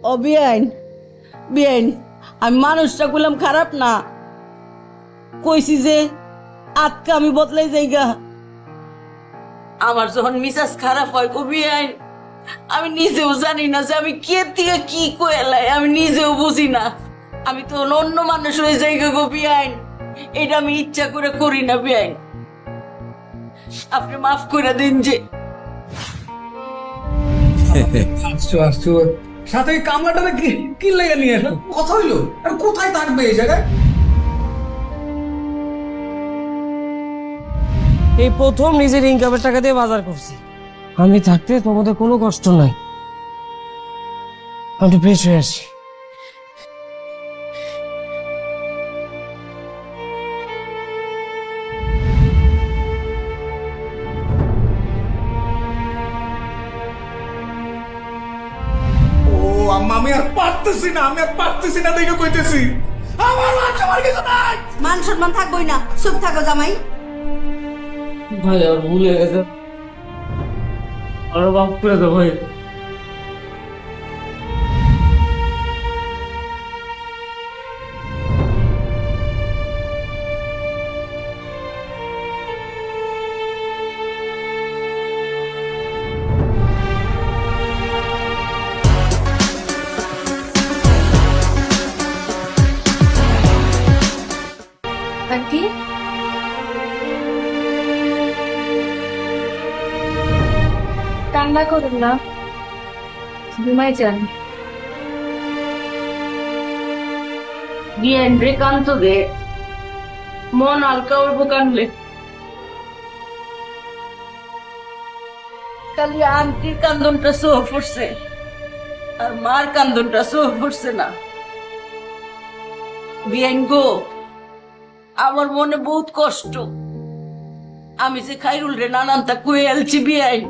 ও বিয়াইন বিয়াইন, আমি মানুষটা গুলাম খারাপ না, কইছি যে আজকে আমি বদলাই যাইগা। আমার যখন মিজাজ খারাপ হয় গো বিয়াইন, আমি নিজেও জানি না যে আমি কে থেকে কি কইলাই, আমি নিজেও বুঝি না। আমি তো অন্য মানুষ হয়ে যাই গো বিয়াইন, এটা আমি ইচ্ছা করে করি না বিয়াইন, আপনি মাফ করে দিন। যে আসছো আসছো সাথে কামলাটা কি কি লেগে নিয়ে আসলো, কথা হইলো আর কোথায় থাকবে এই জায়গায়? এই প্রথম নিজের ইনকামের টাকা দিয়ে বাজার করছি। আমি থাকতে তোমাদের কোনো কষ্ট নাই। আমি ফ্রেশ হয়ে আসি। ও আম্মা, আমি আর পারতেছি না, আমি আর পারতেছি না দেখে কইতেছি আমার মাছ আমার কিছু নাই। মান সম্মান থাকবোই না, চুপ থাকো জামাই। ভাই আর ভুল হয়ে গেছে, আরো মাফ করে দাও ভাই। আন্টি, কান্না করুন না, ঘুমাই যান। বিয়াইন রে কান্ত দে, মন হালকা হইব কানলে। খালি আন্টির কান্দনটা সহ পড়ছে, আর মার কান্দনটা সহ পড়ছে না। বিয়াইন গো, আমার মনে বহুত কষ্ট। আমি যে খাইরুল রে নানানটা কুয়ে আলছি বিয়াইন,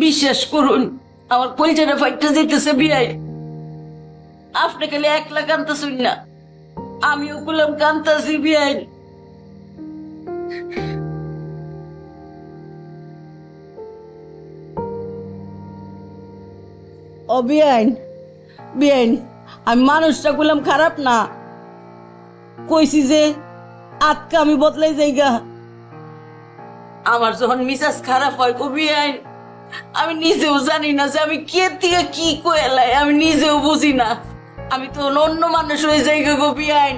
বিশ্বাস করুন আমার কলজাটা ফাইটটা যেতেছে বিয়াইন। আপনি খালি একলা কান্তাছুন না, আমিও গুলাম কান্তাছি বিয়াইন। ও বিয়াইন বিয়াইন, আমি মানুষটা গুলাম খারাপ না, কইছি যে আজকে আমি বদলাই যাইগা। আমার যখন মিজাজ খারাপ হয় গো বিয়াইন, আমি নিজেও জানি না যে আমি কে থেকে কি কইলাই, আমি নিজেও বুঝি না। আমি তো অন্য মানুষ হয়ে যাই গো বিয়াইন,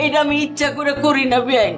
এটা আমি ইচ্ছা করে করি না বিয়াইন।